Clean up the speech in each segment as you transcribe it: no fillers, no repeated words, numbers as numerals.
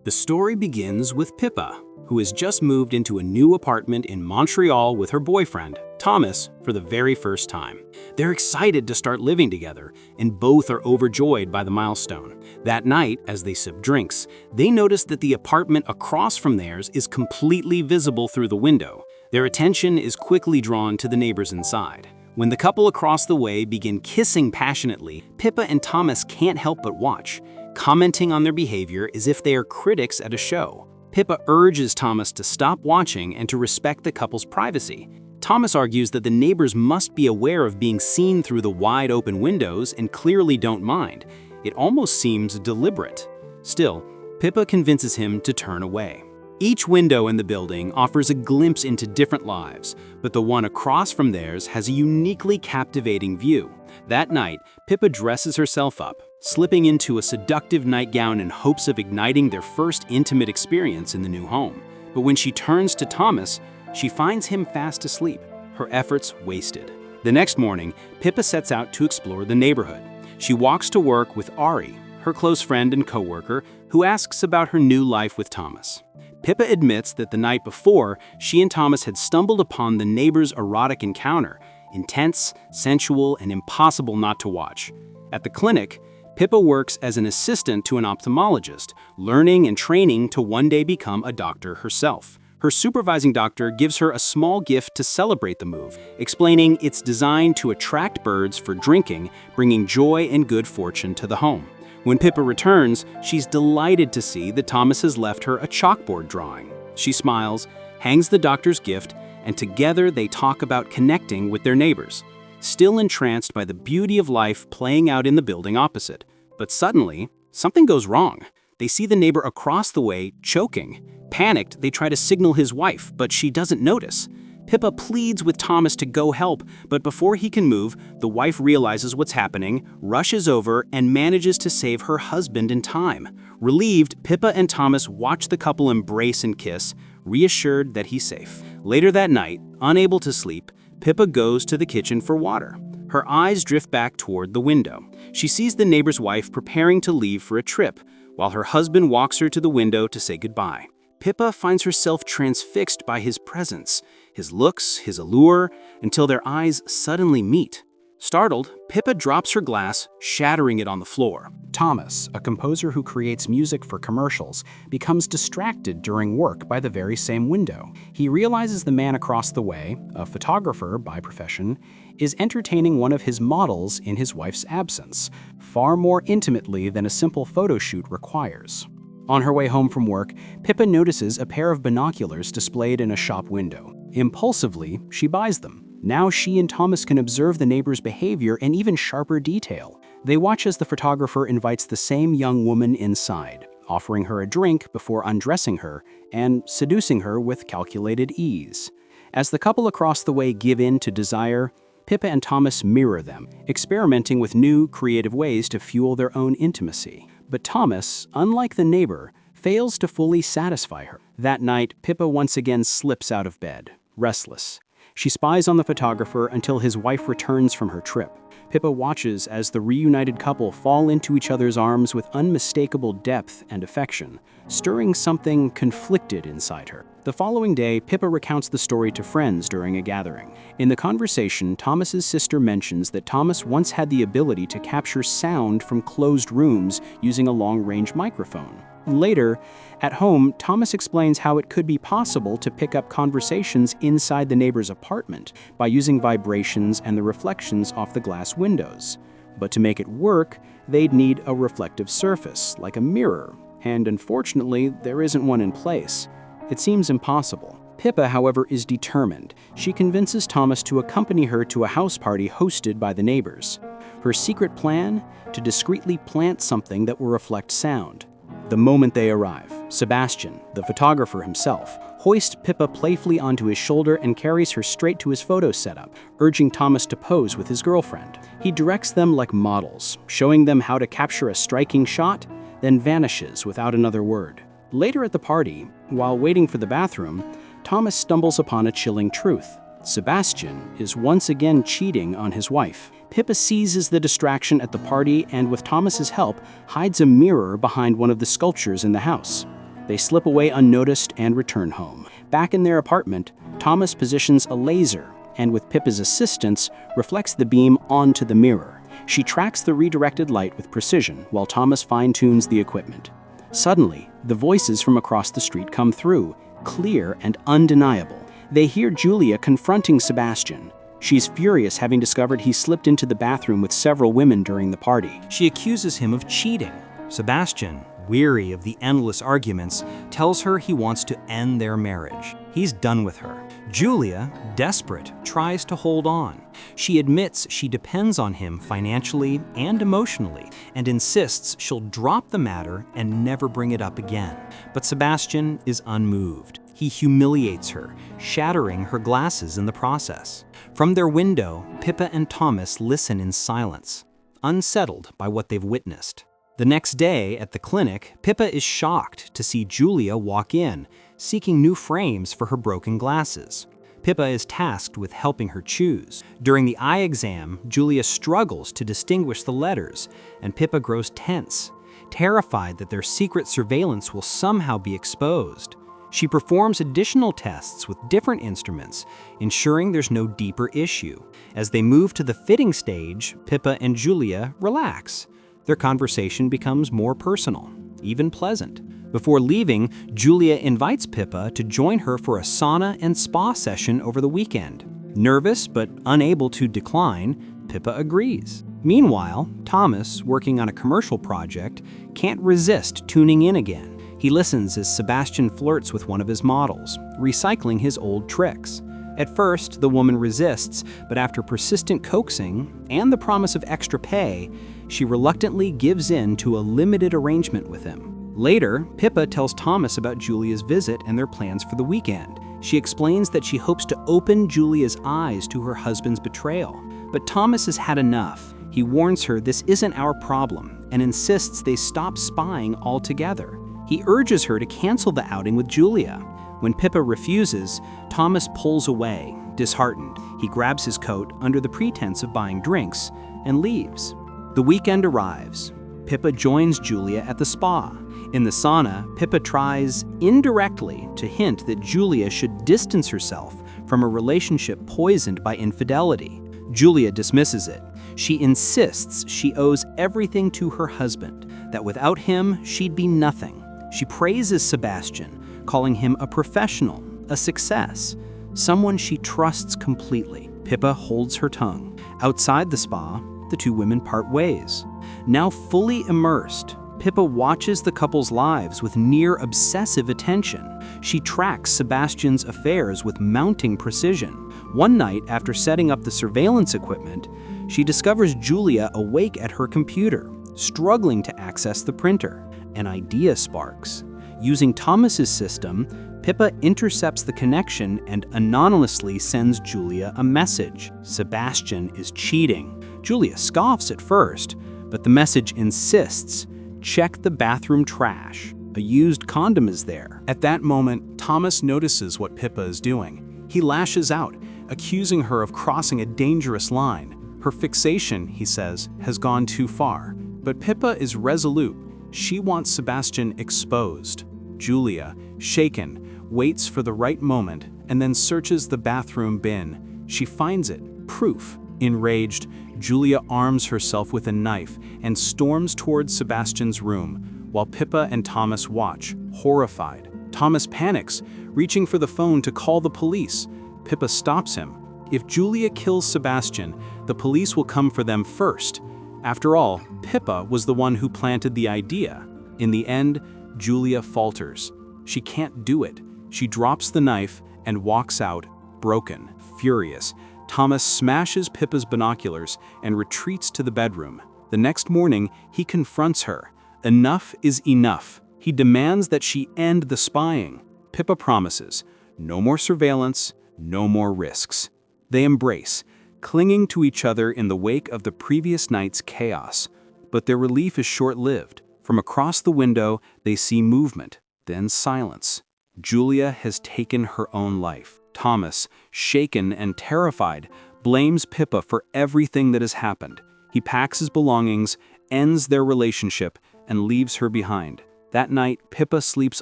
The story begins with Pippa, who has just moved into a new apartment in Montreal with her boyfriend, Thomas, for the very first time. They're excited to start living together, and both are overjoyed by the milestone. That night, as they sip drinks, they notice that the apartment across from theirs is completely visible through the window. Their attention is quickly drawn to the neighbors inside. When the couple across the way begin kissing passionately, Pippa and Thomas can't help but watch, commenting on their behavior as if they are critics at a show. Pippa urges Thomas to stop watching and to respect the couple's privacy. Thomas argues that the neighbors must be aware of being seen through the wide open windows and clearly don't mind. It almost seems deliberate. Still, Pippa convinces him to turn away. Each window in the building offers a glimpse into different lives, but the one across from theirs has a uniquely captivating view. That night, Pippa dresses herself up, slipping into a seductive nightgown in hopes of igniting their first intimate experience in the new home. But when she turns to Thomas, she finds him fast asleep, her efforts wasted. The next morning, Pippa sets out to explore the neighborhood. She walks to work with Ari, her close friend and coworker, who asks about her new life with Thomas. Pippa admits that the night before, she and Thomas had stumbled upon the neighbor's erotic encounter, intense, sensual, and impossible not to watch. At the clinic, Pippa works as an assistant to an ophthalmologist, learning and training to one day become a doctor herself. Her supervising doctor gives her a small gift to celebrate the move, explaining it's designed to attract birds for drinking, bringing joy and good fortune to the home. When Pippa returns, she's delighted to see that Thomas has left her a chalkboard drawing. She smiles, hangs the doctor's gift, and together they talk about connecting with their neighbors, still entranced by the beauty of life playing out in the building opposite. But suddenly, something goes wrong. They see the neighbor across the way choking. Panicked, they try to signal his wife, but she doesn't notice. Pippa pleads with Thomas to go help, but before he can move, the wife realizes what's happening, rushes over, and manages to save her husband in time. Relieved, Pippa and Thomas watch the couple embrace and kiss, reassured that he's safe. Later that night, unable to sleep, Pippa goes to the kitchen for water. Her eyes drift back toward the window. She sees the neighbor's wife preparing to leave for a trip, while her husband walks her to the window to say goodbye. Pippa finds herself transfixed by his presence, his looks, his allure, until their eyes suddenly meet. Startled, Pippa drops her glass, shattering it on the floor. Thomas, a composer who creates music for commercials, becomes distracted during work by the very same window. He realizes the man across the way, a photographer by profession, is entertaining one of his models in his wife's absence, far more intimately than a simple photo shoot requires. On her way home from work, Pippa notices a pair of binoculars displayed in a shop window. Impulsively, she buys them. Now she and Thomas can observe the neighbor's behavior in even sharper detail. They watch as the photographer invites the same young woman inside, offering her a drink before undressing her and seducing her with calculated ease. As the couple across the way give in to desire, Pippa and Thomas mirror them, experimenting with new, creative ways to fuel their own intimacy. But Thomas, unlike the neighbor, fails to fully satisfy her. That night, Pippa once again slips out of bed, restless. She spies on the photographer until his wife returns from her trip. Pippa watches as the reunited couple fall into each other's arms with unmistakable depth and affection, stirring something conflicted inside her. The following day, Pippa recounts the story to friends during a gathering. In the conversation, Thomas's sister mentions that Thomas once had the ability to capture sound from closed rooms using a long-range microphone. Later, at home, Thomas explains how it could be possible to pick up conversations inside the neighbor's apartment by using vibrations and the reflections off the glass windows. But to make it work, they'd need a reflective surface, like a mirror, and unfortunately, there isn't one in place. It seems impossible. Pippa, however, is determined. She convinces Thomas to accompany her to a house party hosted by the neighbors. Her secret plan? To discreetly plant something that will reflect sound. The moment they arrive, Sebastian, the photographer himself, hoists Pippa playfully onto his shoulder and carries her straight to his photo setup, urging Thomas to pose with his girlfriend. He directs them like models, showing them how to capture a striking shot, then vanishes without another word. Later at the party, while waiting for the bathroom, Thomas stumbles upon a chilling truth. Sebastian is once again cheating on his wife. Pippa seizes the distraction at the party and, with Thomas's help, hides a mirror behind one of the sculptures in the house. They slip away unnoticed and return home. Back in their apartment, Thomas positions a laser and, with Pippa's assistance, reflects the beam onto the mirror. She tracks the redirected light with precision while Thomas fine-tunes the equipment. Suddenly, the voices from across the street come through, clear and undeniable. They hear Julia confronting Sebastian. She's furious, having discovered he slipped into the bathroom with several women during the party. She accuses him of cheating. Sebastian, weary of the endless arguments, tells her he wants to end their marriage. He's done with her. Julia, desperate, tries to hold on. She admits she depends on him financially and emotionally, and insists she'll drop the matter and never bring it up again. But Sebastian is unmoved. He humiliates her, shattering her glasses in the process. From their window, Pippa and Thomas listen in silence, unsettled by what they've witnessed. The next day, at the clinic, Pippa is shocked to see Julia walk in, seeking new frames for her broken glasses. Pippa is tasked with helping her choose. During the eye exam, Julia struggles to distinguish the letters, and Pippa grows tense, terrified that their secret surveillance will somehow be exposed. She performs additional tests with different instruments, ensuring there's no deeper issue. As they move to the fitting stage, Pippa and Julia relax. Their conversation becomes more personal, even pleasant. Before leaving, Julia invites Pippa to join her for a sauna and spa session over the weekend. Nervous but unable to decline, Pippa agrees. Meanwhile, Thomas, working on a commercial project, can't resist tuning in again. He listens as Sebastian flirts with one of his models, recycling his old tricks. At first, the woman resists, but after persistent coaxing and the promise of extra pay, she reluctantly gives in to a limited arrangement with him. Later, Pippa tells Thomas about Julia's visit and their plans for the weekend. She explains that she hopes to open Julia's eyes to her husband's betrayal. But Thomas has had enough. He warns her this isn't our problem and insists they stop spying altogether. He urges her to cancel the outing with Julia. When Pippa refuses, Thomas pulls away, disheartened. He grabs his coat under the pretense of buying drinks and leaves. The weekend arrives. Pippa joins Julia at the spa. In the sauna, Pippa tries indirectly to hint that Julia should distance herself from a relationship poisoned by infidelity. Julia dismisses it. She insists she owes everything to her husband, that without him, she'd be nothing. She praises Sebastian, calling him a professional, a success, someone she trusts completely. Pippa holds her tongue. Outside the spa, the two women part ways. Now fully immersed, Pippa watches the couple's lives with near-obsessive attention. She tracks Sebastian's affairs with mounting precision. One night, after setting up the surveillance equipment, she discovers Julia awake at her computer, struggling to access the printer. An idea sparks. Using Thomas's system, Pippa intercepts the connection and anonymously sends Julia a message. Sebastian is cheating. Julia scoffs at first, but the message insists, check the bathroom trash. A used condom is there. At that moment, Thomas notices what Pippa is doing. He lashes out, accusing her of crossing a dangerous line. Her fixation, he says, has gone too far. But Pippa is resolute. She wants Sebastian exposed. Julia, shaken, waits for the right moment and then searches the bathroom bin. She finds it, proof. Enraged, Julia arms herself with a knife and storms towards Sebastian's room, while Pippa and Thomas watch, horrified. Thomas panics, reaching for the phone to call the police. Pippa stops him. If Julia kills Sebastian, the police will come for them first. After all, Pippa was the one who planted the idea. In the end, Julia falters. She can't do it. She drops the knife and walks out, broken, furious. Thomas smashes Pippa's binoculars and retreats to the bedroom. The next morning, he confronts her. Enough is enough. He demands that she end the spying. Pippa promises, no more surveillance, no more risks. They embrace, clinging to each other in the wake of the previous night's chaos. But their relief is short-lived. From across the window, they see movement, then silence. Julia has taken her own life. Thomas, shaken and terrified, blames Pippa for everything that has happened. He packs his belongings, ends their relationship, and leaves her behind. That night, Pippa sleeps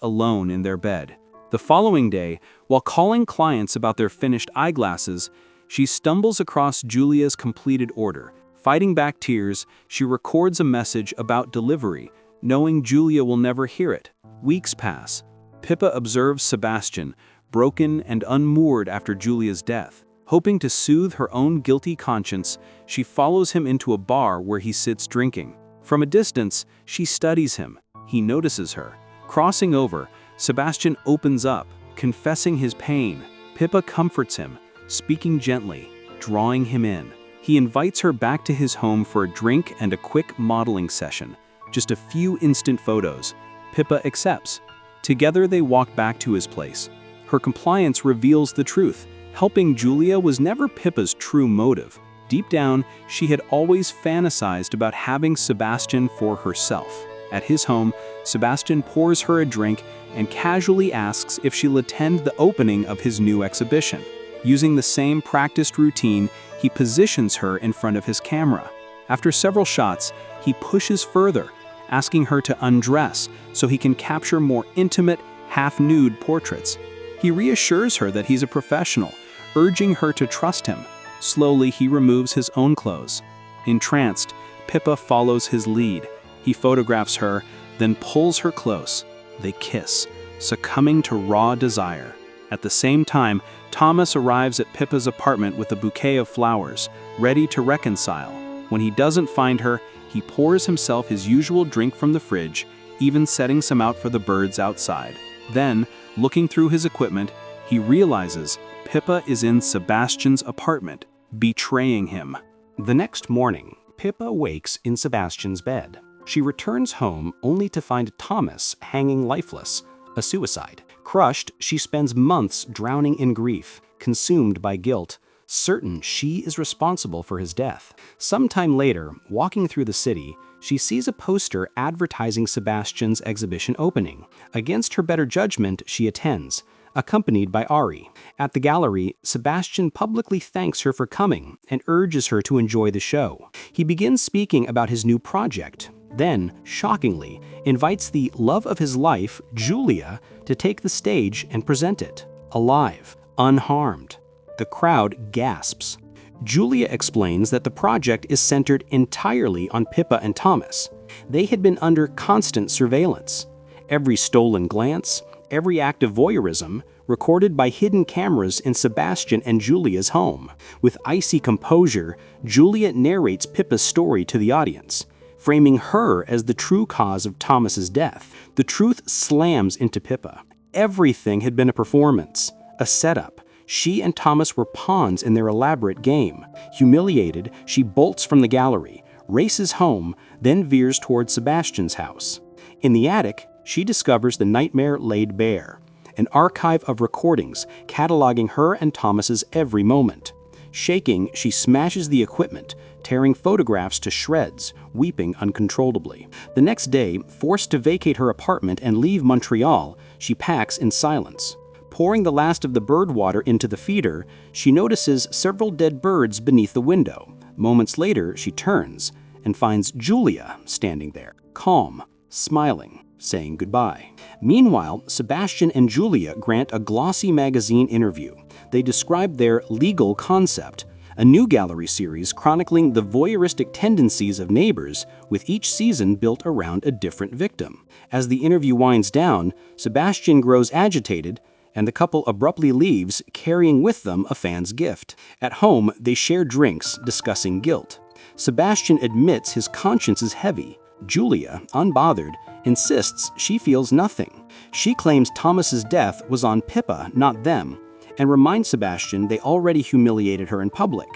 alone in their bed. The following day, while calling clients about their finished eyeglasses, she stumbles across Julia's completed order. Fighting back tears, she records a message about delivery, knowing Julia will never hear it. Weeks pass. Pippa observes Sebastian, broken and unmoored after Julia's death. Hoping to soothe her own guilty conscience, she follows him into a bar where he sits drinking. From a distance, she studies him. He notices her. Crossing over, Sebastian opens up, confessing his pain. Pippa comforts him, speaking gently, drawing him in. He invites her back to his home for a drink and a quick modeling session. Just a few instant photos. Pippa accepts. Together they walk back to his place. Her compliance reveals the truth. Helping Julia was never Pippa's true motive. Deep down, she had always fantasized about having Sebastian for herself. At his home, Sebastian pours her a drink and casually asks if she'll attend the opening of his new exhibition. Using the same practiced routine, he positions her in front of his camera. After several shots, he pushes further, asking her to undress so he can capture more intimate, half-nude portraits. He reassures her that he's a professional, urging her to trust him. Slowly, he removes his own clothes. Entranced, Pippa follows his lead. He photographs her, then pulls her close. They kiss, succumbing to raw desire. At the same time, Thomas arrives at Pippa's apartment with a bouquet of flowers, ready to reconcile. When he doesn't find her, he pours himself his usual drink from the fridge, even setting some out for the birds outside. Then, looking through his equipment, he realizes Pippa is in Sebastian's apartment, betraying him. The next morning, Pippa wakes in Sebastian's bed. She returns home only to find Thomas hanging lifeless, a suicide. Crushed, she spends months drowning in grief, consumed by guilt, certain she is responsible for his death. Sometime later, walking through the city, she sees a poster advertising Sebastian's exhibition opening. Against her better judgment, she attends, accompanied by Ari. At the gallery, Sebastian publicly thanks her for coming and urges her to enjoy the show. He begins speaking about his new project, then, shockingly, invites the love of his life, Julia, to take the stage and present it, alive, unharmed. The crowd gasps. Julia explains that the project is centered entirely on Pippa and Thomas. They had been under constant surveillance. Every stolen glance, every act of voyeurism, recorded by hidden cameras in Sebastian and Julia's home. With icy composure, Julia narrates Pippa's story to the audience, framing her as the true cause of Thomas's death. The truth slams into Pippa. Everything had been a performance, a setup. She and Thomas were pawns in their elaborate game. Humiliated, she bolts from the gallery, races home, then veers towards Sebastian's house. In the attic, she discovers the nightmare laid bare, an archive of recordings cataloging her and Thomas's every moment. Shaking, she smashes the equipment, tearing photographs to shreds, weeping uncontrollably. The next day, forced to vacate her apartment and leave Montreal, she packs in silence. Pouring the last of the bird water into the feeder, she notices several dead birds beneath the window. Moments later, she turns and finds Julia standing there, calm, smiling, saying goodbye. Meanwhile, Sebastian and Julia grant a glossy magazine interview. They describe their legal concept, a new gallery series chronicling the voyeuristic tendencies of neighbors, with each season built around a different victim. As the interview winds down, Sebastian grows agitated, and the couple abruptly leaves, carrying with them a fan's gift. At home, they share drinks, discussing guilt. Sebastian admits his conscience is heavy. Julia, unbothered, insists she feels nothing. She claims Thomas's death was on Pippa, not them, and reminds Sebastian they already humiliated her in public.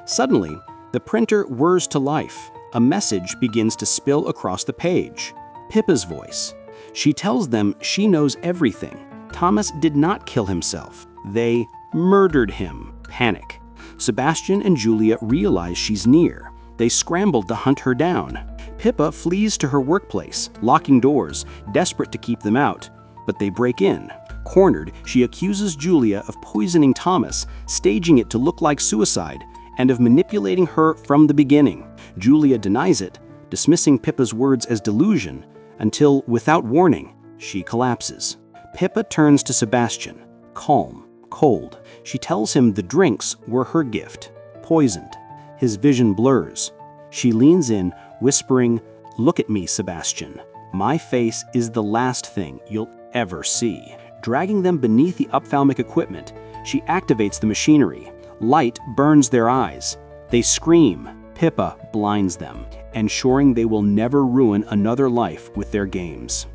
Suddenly, the printer whirs to life. A message begins to spill across the page. Pippa's voice. She tells them she knows everything. Thomas did not kill himself. They murdered him. Panic. Sebastian and Julia realize she's near. They scramble to hunt her down. Pippa flees to her workplace, locking doors, desperate to keep them out. But they break in. Cornered, she accuses Julia of poisoning Thomas, staging it to look like suicide, and of manipulating her from the beginning. Julia denies it, dismissing Pippa's words as delusion, until, without warning, she collapses. Pippa turns to Sebastian, calm, cold. She tells him the drinks were her gift, poisoned. His vision blurs. She leans in, whispering, "Look at me, Sebastian. My face is the last thing you'll ever see." Dragging them beneath the ophthalmic equipment, she activates the machinery. Light burns their eyes. They scream. Pippa blinds them, ensuring they will never ruin another life with their games.